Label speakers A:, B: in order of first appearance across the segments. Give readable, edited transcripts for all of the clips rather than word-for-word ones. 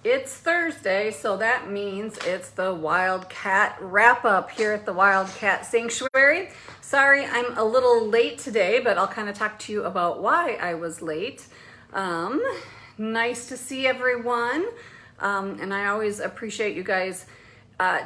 A: It's Thursday, so that means it's the Wildcat wrap-up here at the Wildcat Sanctuary. Sorry, I'm a little late today, but I'll kind of talk to you about why I was late. Nice to see everyone, and I always appreciate you guys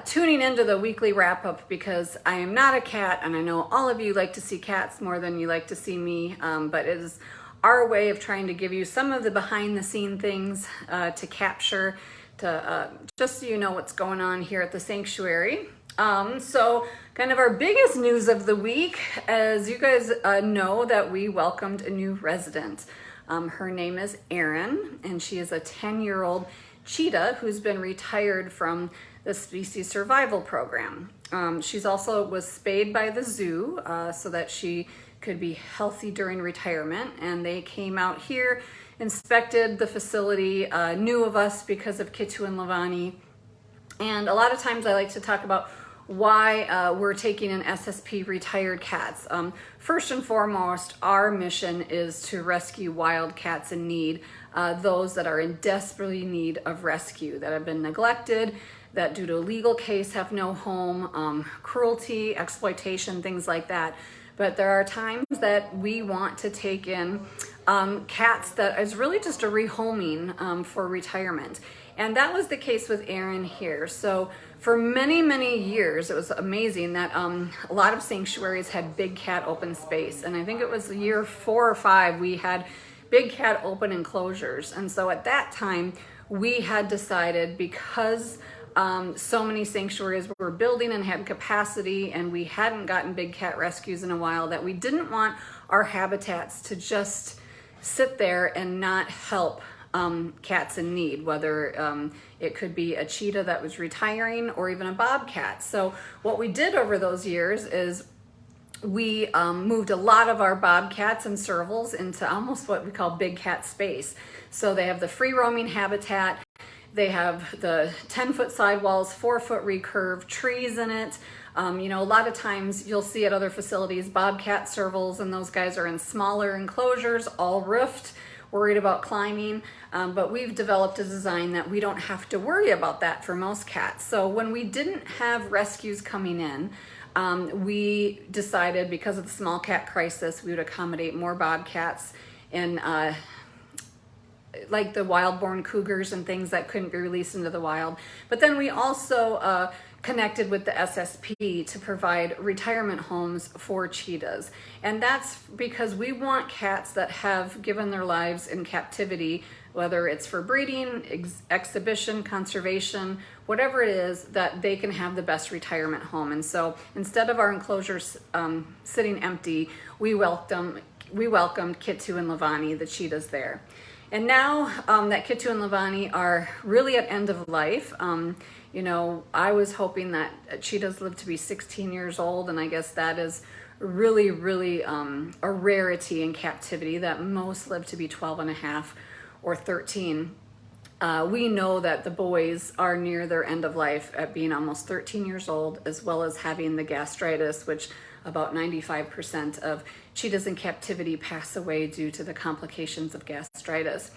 A: tuning into the weekly wrap-up because I am not a cat, and I know all of you like to see cats more than you like to see me, but it is our way of trying to give you some of the behind the scene things to capture, to just so you know what's going on here at the sanctuary. So kind of our biggest news of the week, as you guys know, that we welcomed a new resident. Her name is Erin, and she is a 10-year-old cheetah who's been retired from the species survival program. She's also was spayed by the zoo so that she could be healthy during retirement, and they came out here, inspected the facility, knew of us because of Kitu and Lavani. And a lot of times I like to talk about why we're taking in SSP retired cats. First and foremost, our mission is to rescue wild cats in need, those that are in desperately need of rescue, that have been neglected, that due to a legal case have no home, cruelty, exploitation, things like that. But there are times that we want to take in cats that is really just a rehoming for retirement. And that was the case with Erin here. So for many, many years, it was amazing that a lot of sanctuaries had big cat open space. And I think it was year 4 or 5, we had big cat open enclosures. And so at that time, we had decided, because so many sanctuaries were building and had capacity, and we hadn't gotten big cat rescues in a while, that we didn't want our habitats to just sit there and not help cats in need, whether it could be a cheetah that was retiring or even a bobcat. So what we did over those years is we moved a lot of our bobcats and servals into almost what we call big cat space. So they have the free roaming habitat. They have the 10-foot sidewalls, 4-foot recurve, trees in it. You know, a lot of times you'll see at other facilities, bobcat servals, and those guys are in smaller enclosures, all roofed, worried about climbing. But we've developed a design that we don't have to worry about that for most cats. So when we didn't have rescues coming in, we decided, because of the small cat crisis, we would accommodate more bobcats and like the wild-born cougars and things that couldn't be released into the wild. But then we also connected with the SSP to provide retirement homes for cheetahs. And that's because we want cats that have given their lives in captivity, whether it's for breeding, exhibition, conservation, whatever it is, that they can have the best retirement home. And so instead of our enclosures sitting empty, we welcomed Kitu and Lavani, the cheetahs there. And now that Kitu and Lavani are really at end of life, you know, I was hoping that cheetahs live to be 16 years old, and I guess that is really, really a rarity in captivity, that most live to be 12 and a half or 13. We know that the boys are near their end of life at being almost 13 years old, as well as having the gastritis, which about 95% of cheetahs in captivity pass away due to the complications of gastritis.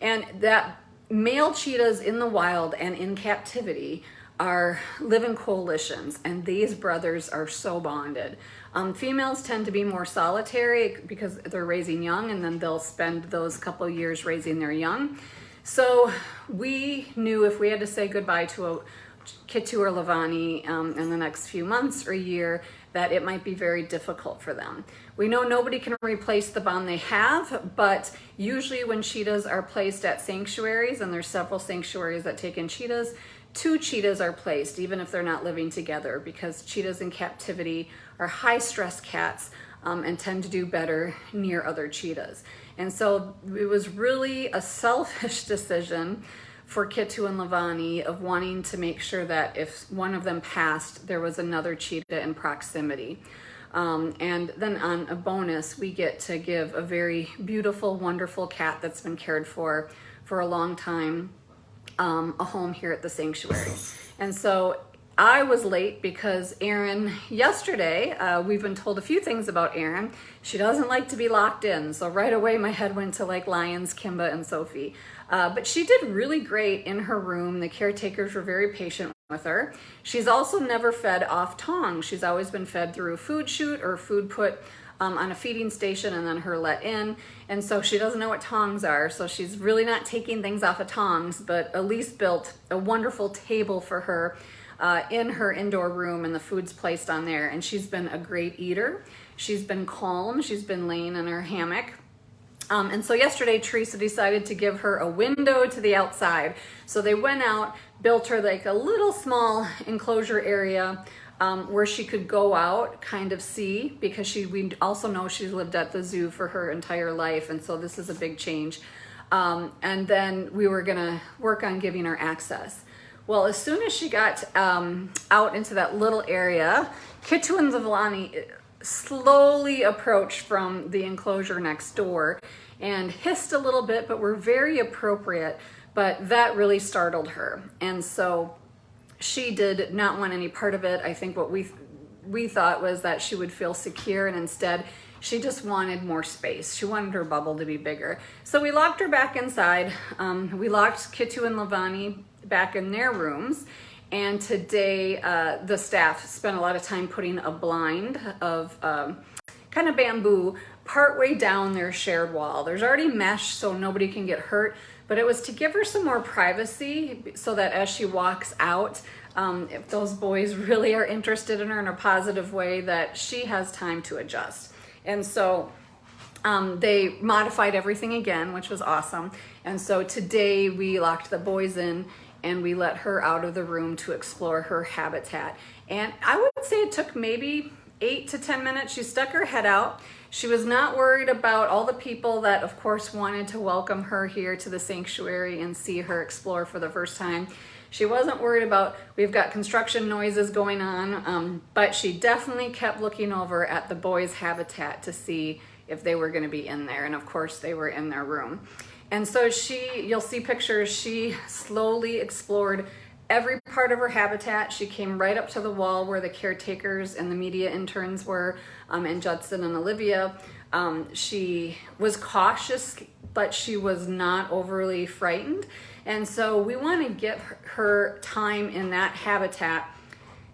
A: And that male cheetahs in the wild and in captivity live in coalitions, and these brothers are so bonded. Females tend to be more solitary because they're raising young, and then they'll spend those couple years raising their young. So we knew if we had to say goodbye to a Kitu or Lavani in the next few months or year, that it might be very difficult for them. We know nobody can replace the bond they have, but usually when cheetahs are placed at sanctuaries, and there's several sanctuaries that take in cheetahs, 2 cheetahs are placed, even if they're not living together, because cheetahs in captivity are high stress cats and tend to do better near other cheetahs. And so it was really a selfish decision for Kitu and Lavani of wanting to make sure that if one of them passed, there was another cheetah in proximity. And then on a bonus, we get to give a very beautiful, wonderful cat that's been cared for a long time, a home here at the sanctuary. And so I was late because Erin, yesterday, we've been told a few things about Erin. She doesn't like to be locked in, so right away my head went to like Lions, Kimba, and Sophie. But she did really great in her room. The caretakers were very patient with her. She's also never fed off tongs. She's always been fed through a food chute or food put on a feeding station and then her let in. And so she doesn't know what tongs are. So she's really not taking things off of tongs, but Elise built a wonderful table for her in her indoor room, and the food's placed on there. And she's been a great eater. She's been calm. She's been laying in her hammock. And so yesterday, Teresa decided to give her a window to the outside. So they went out, built her like a little small enclosure area where she could go out, kind of see, because we also know she's lived at the zoo for her entire life. And so this is a big change. And then we were gonna work on giving her access. Well, as soon as she got out into that little area, Kitu and Zavlani slowly approached from the enclosure next door and hissed a little bit, but were very appropriate. But that really startled her. And so she did not want any part of it. I think what we thought was that she would feel secure, and instead she just wanted more space. She wanted her bubble to be bigger. So we locked her back inside. We locked Kitu and Lavani back in their rooms. And today the staff spent a lot of time putting a blind of kind of bamboo partway down their shared wall. There's already mesh so nobody can get hurt, but it was to give her some more privacy so that as she walks out, if those boys really are interested in her in a positive way, that she has time to adjust. And so they modified everything again, which was awesome. And so today we locked the boys in and we let her out of the room to explore her habitat. And I would say it took maybe 8 to 10 minutes. She stuck her head out. She was not worried about all the people that, of course, wanted to welcome her here to the sanctuary and see her explore for the first time. She wasn't worried about, we've got construction noises going on, but she definitely kept looking over at the boys' habitat to see if they were gonna be in there. And of course, they were in their room. And so you'll see pictures, she slowly explored every part of her habitat. She came right up to the wall where the caretakers and the media interns were, and Judson and Olivia. She was cautious, but she was not overly frightened. And so we want to give her time in that habitat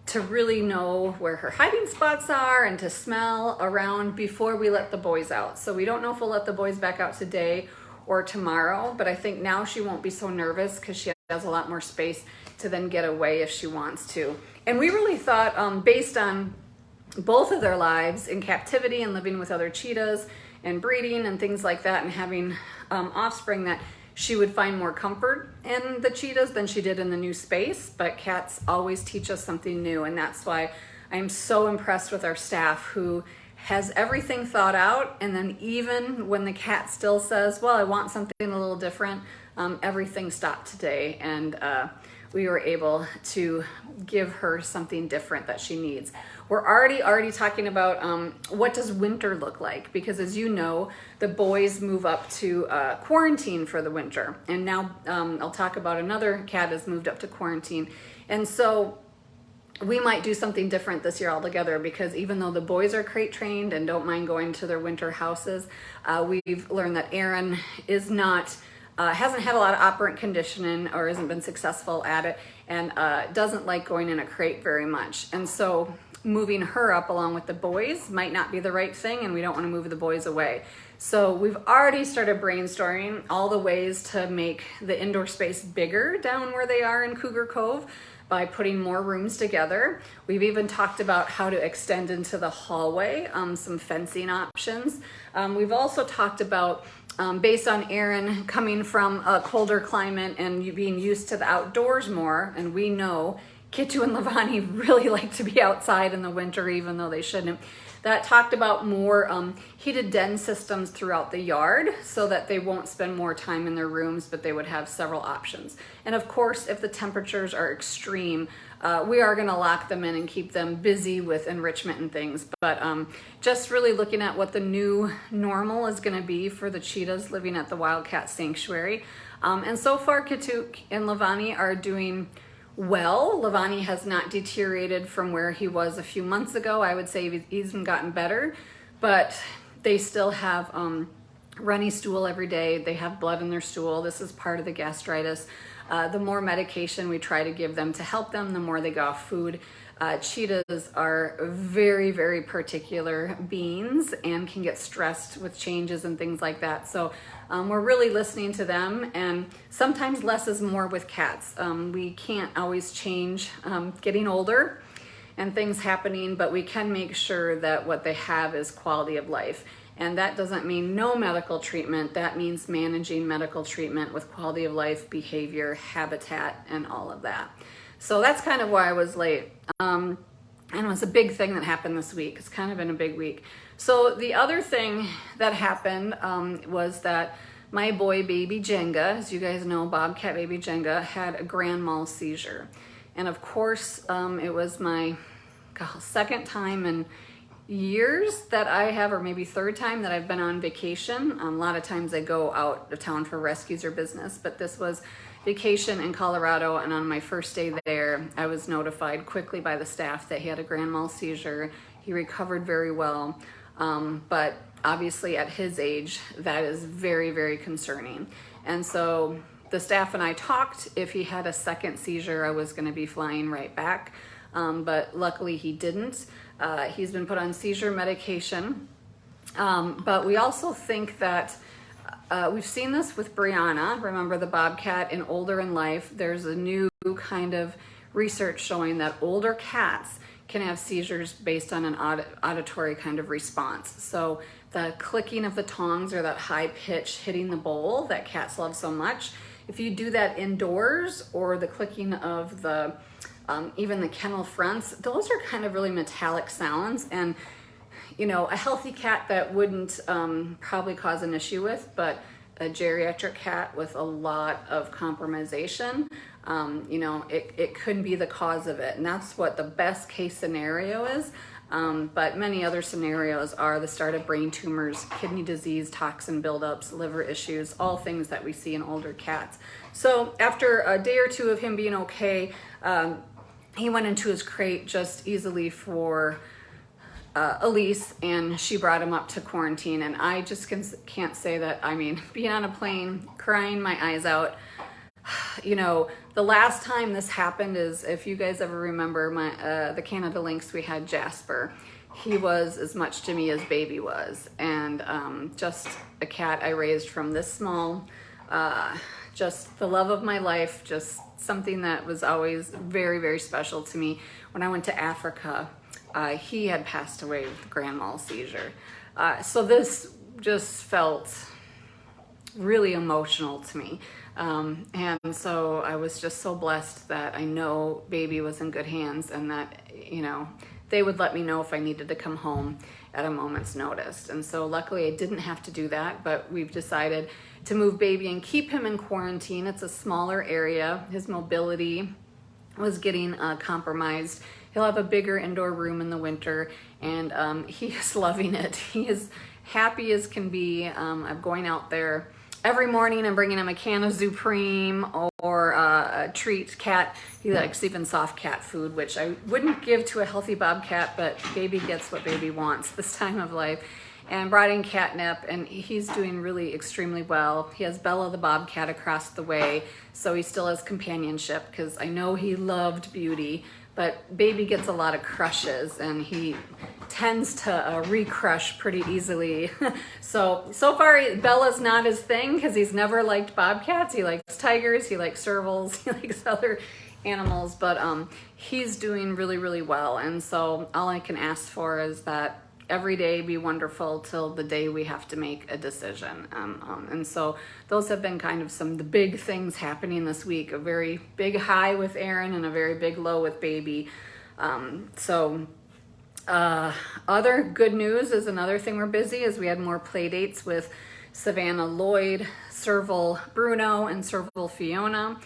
A: to really know where her hiding spots are and to smell around before we let the boys out. So we don't know if we'll let the boys back out today or tomorrow, but I think now she won't be so nervous because she has a lot more space to then get away if she wants to. And we really thought, based on both of their lives in captivity and living with other cheetahs and breeding and things like that and having offspring, that she would find more comfort in the cheetahs than she did in the new space. But cats always teach us something new, and that's why I'm so impressed with our staff who has everything thought out. And then even when the cat still says, well, I want something a little different, everything stopped today, and we were able to give her something different that she needs. We're already talking about what does winter look like, because as you know, the boys move up to quarantine for the winter. And now I'll talk about another cat has moved up to quarantine. And so we might do something different this year altogether, because even though the boys are crate trained and don't mind going to their winter houses, we've learned that Erin is not hasn't had a lot of operant conditioning or hasn't been successful at it, and doesn't like going in a crate very much. And so moving her up along with the boys might not be the right thing, and we don't want to move the boys away. So we've already started brainstorming all the ways to make the indoor space bigger down where they are in Cougar Cove by putting more rooms together. We've even talked about how to extend into the hallway, some fencing options. We've also talked about, based on Erin coming from a colder climate and you being used to the outdoors more, and we know Kitu and Lavani really like to be outside in the winter even though they shouldn't. That talked about more heated den systems throughout the yard so that they won't spend more time in their rooms, but they would have several options. And of course, if the temperatures are extreme, we are gonna lock them in and keep them busy with enrichment and things. But just really looking at what the new normal is gonna be for the cheetahs living at the Wildcat Sanctuary. And so far, Kitu and Lavani are doing well. Lavani has not deteriorated from where he was a few months ago. I would say he's even gotten better, but they still have runny stool every day. They have blood in their stool. This is part of the gastritis. The more medication we try to give them to help them, the more they go off food. Cheetahs are very, very particular beings and can get stressed with changes and things like that. So we're really listening to them, and sometimes less is more with cats. We can't always change getting older and things happening, but we can make sure that what they have is quality of life. And that doesn't mean no medical treatment. That means managing medical treatment with quality of life, behavior, habitat, and all of that. So that's kind of why I was late. And it was a big thing that happened this week. It's kind of been a big week. So the other thing that happened was that my boy, baby Jenga, as you guys know, Bobcat baby Jenga, had a grand mal seizure. And of course, it was my second time in years that I have, or maybe third time that I've been on vacation. A lot of times I go out of town for rescues or business, but this was vacation in Colorado, and on my first day there, I was notified quickly by the staff that he had a grand mal seizure. He recovered very well, but obviously at his age, that is very, very concerning. And so the staff and I talked. If he had a second seizure, I was going to be flying right back, but luckily he didn't. He's been put on seizure medication, but we also think that we've seen this with Brianna. Remember the Bobcat, in older in life, there's a new kind of research showing that older cats can have seizures based on an auditory kind of response. So the clicking of the tongs, or that high pitch hitting the bowl that cats love so much, if you do that indoors, or the clicking of the even the kennel fronts, those are kind of really metallic sounds. And you know, a healthy cat that wouldn't probably cause an issue with, but a geriatric cat with a lot of compromisation, you know, it could be the cause of it. And that's what the best case scenario is. But many other scenarios are the start of brain tumors, kidney disease, toxin buildups, liver issues, all things that we see in older cats. So after a day or two of him being okay, he went into his crate just easily for Elise, and she brought him up to quarantine. And I just can't say that, I mean, being on a plane, crying my eyes out. You know, the last time this happened is, if you guys ever remember the Canada Lynx, we had Jasper. He was as much to me as Baby was, and just a cat I raised from this small, just the love of my life, just something that was always very, very special to me. When I went to Africa, he had passed away with grand mal seizure. So this just felt really emotional to me. And so I was just so blessed that I know Baby was in good hands, and that, you know, they would let me know if I needed to come home at a moment's notice. And so luckily I didn't have to do that, but we've decided to move Baby and keep him in quarantine. It's a smaller area. His mobility was getting compromised. He'll have a bigger indoor room in the winter, and he is loving it. He is happy as can be. I'm going out there every morning and bringing him a can of Supreme or a treat. Cat, he likes even soft cat food, which I wouldn't give to a healthy bobcat, but Baby gets what Baby wants this time of life. And brought in catnip, and he's doing really extremely well. He has Bella the bobcat across the way, so he still has companionship, because I know he loved Beauty, but Baby gets a lot of crushes, and he tends to recrush pretty easily. So far, Bella's not his thing, because he's never liked bobcats. He likes tigers, he likes servals, he likes other animals, but he's doing really, really well. And so all I can ask for is that every day be wonderful till the day we have to make a decision. And so those have been kind of some of the big things happening this week. A very big high with Erin and a very big low with Baby. Other good news is, another thing we're busy is we had more play dates with Savannah Lloyd, Serval Bruno, and Serval Fiona.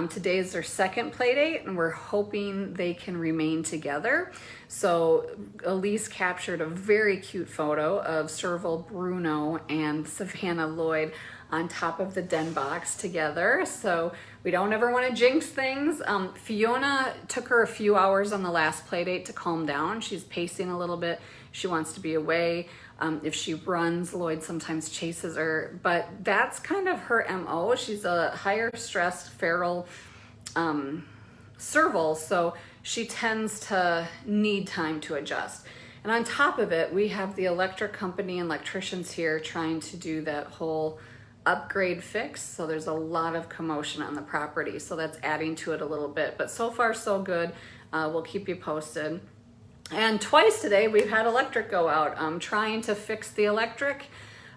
A: Today is their second play date, and we're hoping they can remain together. So Elise captured a very cute photo of Serval Bruno and Savannah Lloyd on top of the den box together. So we don't ever want to jinx things. Fiona took her a few hours on the last play date to calm down. She's pacing a little bit. She wants to be away. If she runs, Lloyd sometimes chases her, but that's kind of her MO. She's a higher stress feral serval, so she tends to need time to adjust. And on top of it, we have the electric company and electricians here trying to do that whole upgrade fix. So there's a lot of commotion on the property. So that's adding to it a little bit, but so far so good. We'll keep you posted. And twice today we've had electric go out. Trying to fix the electric.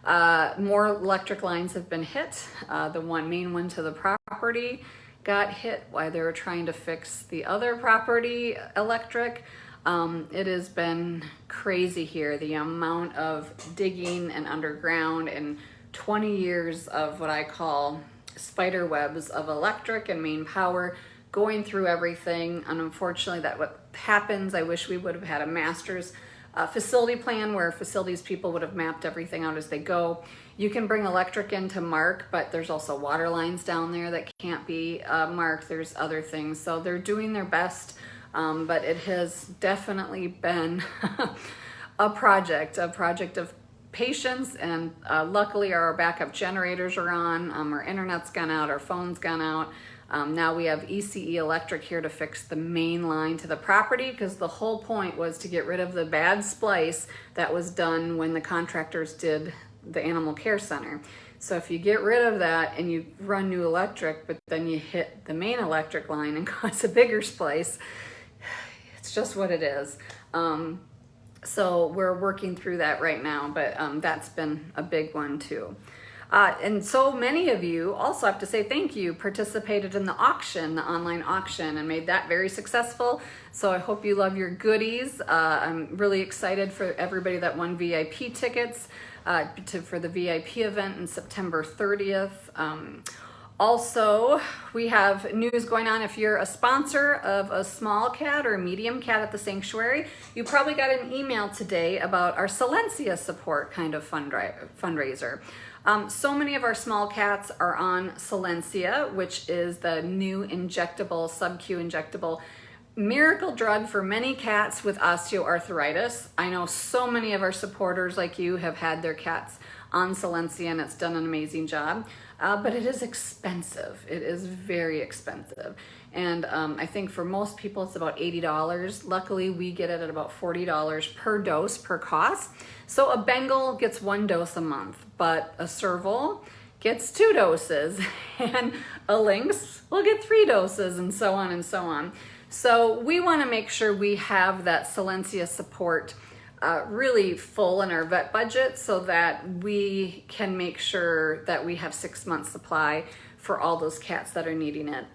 A: More electric lines have been hit. The main one to the property got hit while they were trying to fix the other property electric. It has been crazy here. The amount of digging and underground and 20 years of what I call spider webs of electric and main power going through everything. And unfortunately, that's what happens. I wish we would have had a master's facility plan where facilities people would have mapped everything out as they go. You can bring electric in to mark, but there's also water lines down there that can't be marked. There's other things. So they're doing their best, but it has definitely been a project of patience, and luckily our backup generators are on, our internet's gone out, our phone's gone out. Now we have ECE Electric here to fix the main line to the property, because the whole point was to get rid of the bad splice that was done when the contractors did the animal care center. So if you get rid of that and you run new electric, but then you hit the main electric line and cause a bigger splice, it's just what it is. So we're working through that right now, but that's been a big one too. And so many of you, also have to say thank you, participated in the auction, the online auction, and made that very successful. So I hope you love your goodies. I'm really excited for everybody that won VIP tickets for the VIP event in September 30th. Also, we have news going on. If you're a sponsor of a small cat or a medium cat at the sanctuary, you probably got an email today about our Silencia support kind of fundraiser. So many of our small cats are on Silencia, which is the new injectable, sub-Q injectable miracle drug for many cats with osteoarthritis. I know so many of our supporters like you have had their cats on Silencia, and it's done an amazing job. But it is expensive. It is very expensive. And I think for most people it's about $80. Luckily, we get it at about $40 per dose per cost. So a Bengal gets 1 dose a month, but a serval gets 2 doses, and a lynx will get 3 doses, and so on and so on. So we want to make sure we have that Silencia support really full in our vet budget, so that we can make sure that we have 6 months supply for all those cats that are needing it.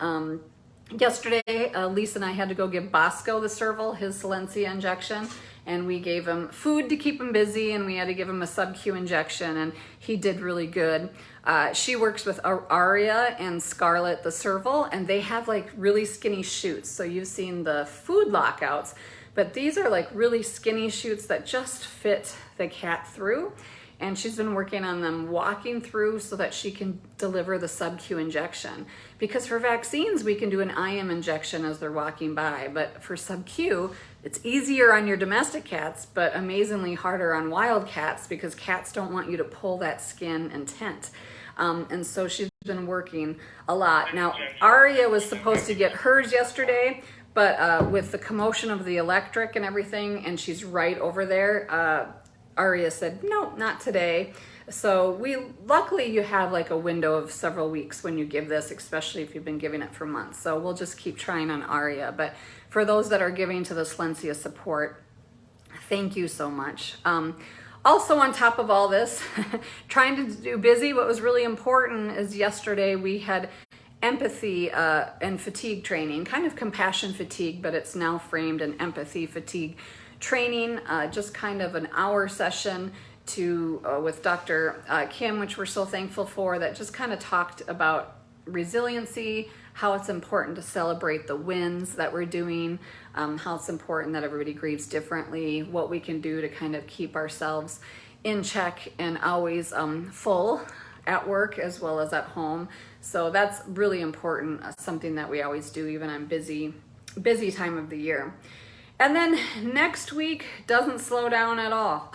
A: Yesterday, Lisa and I had to go give Bosco, the serval, his Silencia injection, and we gave him food to keep him busy, and we had to give him a sub-Q injection, and he did really good. She works with Aria and Scarlet, the serval, and they have like really skinny shoots. So you've seen the food lockouts, but these are like really skinny shoots that just fit the cat through. And she's been working on them walking through so that she can deliver the sub-Q injection. Because for vaccines, we can do an IM injection as they're walking by, but for sub-Q, it's easier on your domestic cats, but amazingly harder on wild cats, because cats don't want you to pull that skin and tent. And so she's been working a lot. Now, Aria was supposed to get hers yesterday, but with the commotion of the electric and everything, and she's right over there, Aria said, no, not today. So luckily you have like a window of several weeks when you give this, especially if you've been giving it for months. So we'll just keep trying on Aria. But for those that are giving to the Silencia support, thank you so much. Also on top of all this, trying to do busy, what was really important is yesterday we had empathy and fatigue training, kind of compassion fatigue, but it's now framed in empathy fatigue training, just kind of an hour session with Dr. Kim, which we're so thankful for, that just kind of talked about resiliency, how it's important to celebrate the wins that we're doing, how it's important that everybody grieves differently, what we can do to kind of keep ourselves in check and always full at work as well as at home. So that's really important, something that we always do even on busy time of the year. And then next week doesn't slow down at all.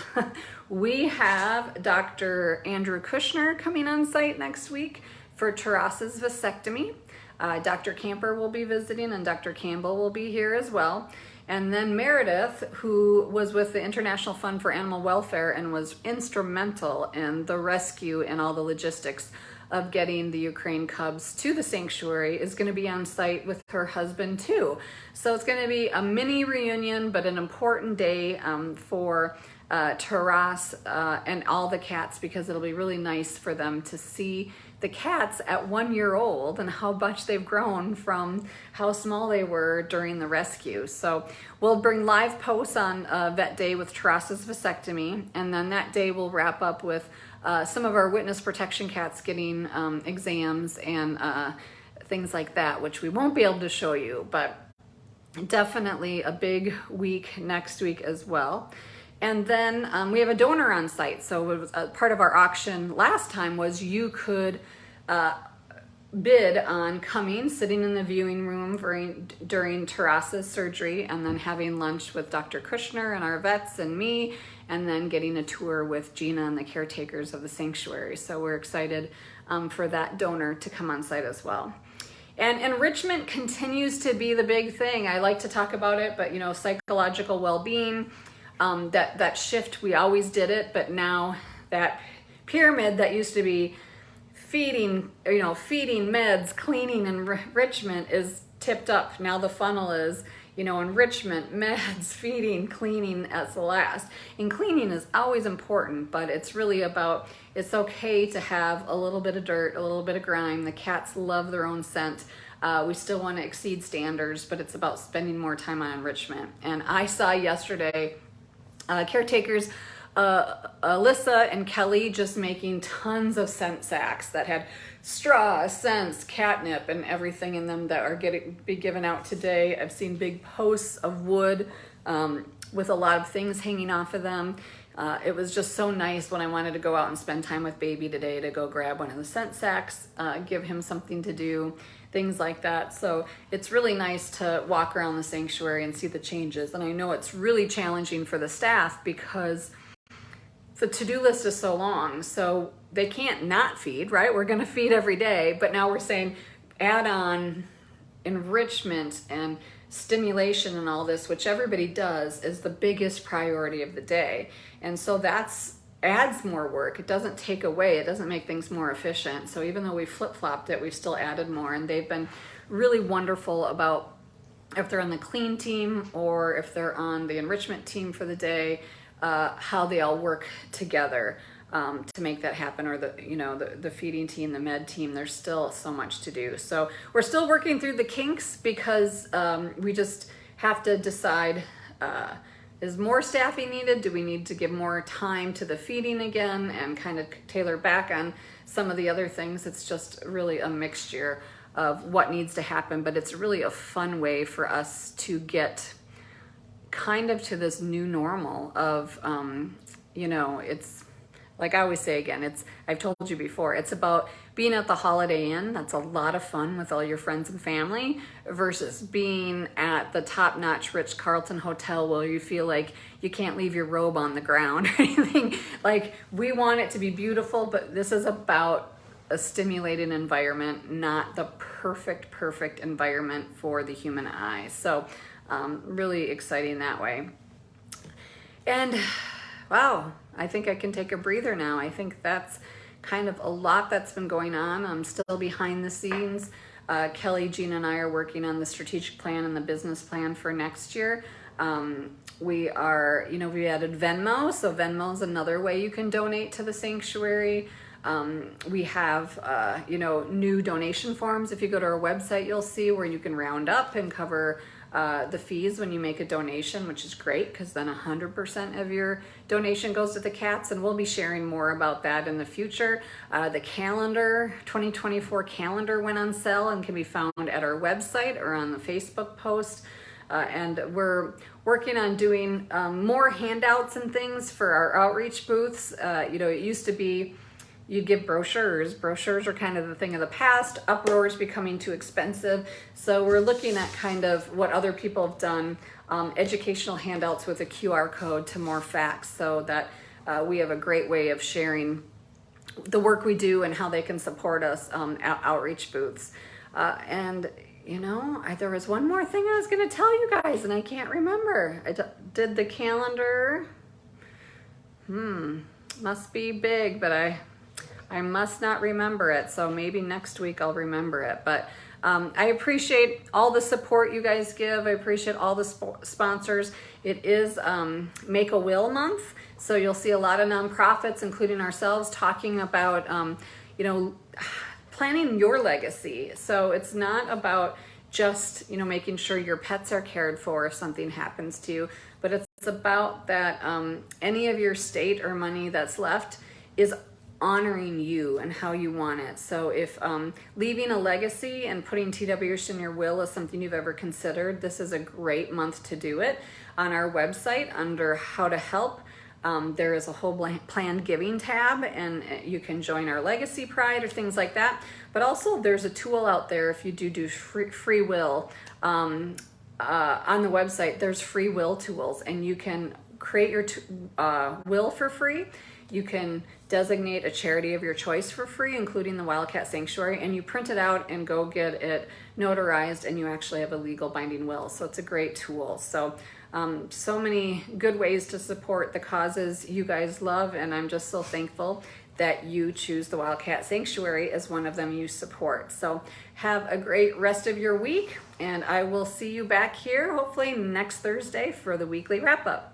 A: We have Dr. Andrew Kushner coming on site next week for Terrace's vasectomy. Dr. Camper will be visiting and Dr. Campbell will be here as well. And then Meredith, who was with the International Fund for Animal Welfare and was instrumental in the rescue and all the logistics of getting the Ukraine cubs to the sanctuary, is going to be on site with her husband too. So it's going to be a mini reunion, but an important day for Taras and all the cats, because it'll be really nice for them to see the cats at 1 year old and how much they've grown from how small they were during the rescue. So we'll bring live posts on Vet Day with Terrace's vasectomy, and then that day we'll wrap up with some of our witness protection cats getting exams and things like that, which we won't be able to show you, but definitely a big week next week as well. And then we have a donor on site. So it was, part of our auction last time was you could bid on coming, sitting in the viewing room during Terrace's surgery, and then having lunch with Dr. Kushner and our vets and me, and then getting a tour with Gina and the caretakers of the sanctuary. So we're excited for that donor to come on site as well. And enrichment continues to be the big thing. I like to talk about it, but psychological well-being, that shift, we always did it, but now that pyramid that used to be feeding, meds, cleaning, and enrichment is tipped up. Now the funnel is, enrichment, meds, feeding, cleaning as the last. And cleaning is always important, but it's really about, it's okay to have a little bit of dirt, a little bit of grime. The cats love their own scent. We still want to exceed standards, but it's about spending more time on enrichment. And I saw yesterday caretakers, Alyssa and Kelly, just making tons of scent sacks that had straw, scents, catnip, and everything in them that are be given out today. I've seen big posts of wood with a lot of things hanging off of them. It was just so nice when I wanted to go out and spend time with baby today to go grab one of the scent sacks, give him something to do, things like that. So it's really nice to walk around the sanctuary and see the changes. And I know it's really challenging for the staff because the to-do list is so long. So they can't not feed, right? We're going to feed every day, but now we're saying add on enrichment and stimulation and all this, which everybody does, is the biggest priority of the day. And so that's adds more work. It doesn't take away, it doesn't make things more efficient. So even though we flip-flopped it, we've still added more, and they've been really wonderful about, if they're on the clean team or if they're on the enrichment team for the day, how they all work together to make that happen, or the feeding team, the med team. There's still so much to do. So we're still working through the kinks because we just have to decide, is more staffing needed? Do we need to give more time to the feeding again and kind of tailor back on some of the other things? It's just really a mixture of what needs to happen, but it's really a fun way for us to get kind of to this new normal of, it's like I always say again, I've told you before, it's about being at the Holiday Inn. That's a lot of fun with all your friends and family, versus being at the top-notch Ritz-Carlton hotel where you feel like you can't leave your robe on the ground or anything. Like, we want it to be beautiful, but this is about a stimulating environment, not the perfect environment for the human eye. So really exciting that way. And wow, I think I can take a breather now. I think that's kind of a lot that's been going on. I'm still behind the scenes. Kelly, Gina, and I are working on the strategic plan and the business plan for next year. We are, we added Venmo. So Venmo is another way you can donate to the sanctuary. We have, new donation forms. If you go to our website, you'll see where you can round up and cover the fees when you make a donation, which is great because then 100% of your donation goes to the cats, and we'll be sharing more about that in the future. The calendar, 2024 calendar went on sale and can be found at our website or on the Facebook post. And we're working on doing more handouts and things for our outreach booths. It used to be you give brochures. Brochures are kind of the thing of the past. Uproar is becoming too expensive. So we're looking at kind of what other people have done, educational handouts with a QR code to more facts, so that we have a great way of sharing the work we do and how they can support us at outreach booths. And you know, there was one more thing I was going to tell you guys, and I can't remember. I did the calendar. Must be big, but I must not remember it. So maybe next week I'll remember it. But I appreciate all the support you guys give. I appreciate all the sponsors. It is Make a Will Month. So you'll see a lot of nonprofits, including ourselves, talking about, you know, planning your legacy. So it's not about just, you know, making sure your pets are cared for if something happens to you, but it's about that any of your estate or money that's left is honoring you and how you want it. So if leaving a legacy and putting TWS in your will is something you've ever considered, this is a great month to do it. On our website, under How to Help, there is a whole planned giving tab, and you can join our Legacy Pride or things like that. But also there's a tool out there if you do free will. On the website, there's free will tools, and you can create your will for free. You can designate a charity of your choice for free, including the Wildcat Sanctuary, and you print it out and go get it notarized, and you actually have a legal binding will. So it's a great tool. So so many good ways to support the causes you guys love, and I'm just so thankful that you choose the Wildcat Sanctuary as one of them you support. So have a great rest of your week, and I will see you back here hopefully next Thursday for the weekly wrap-up.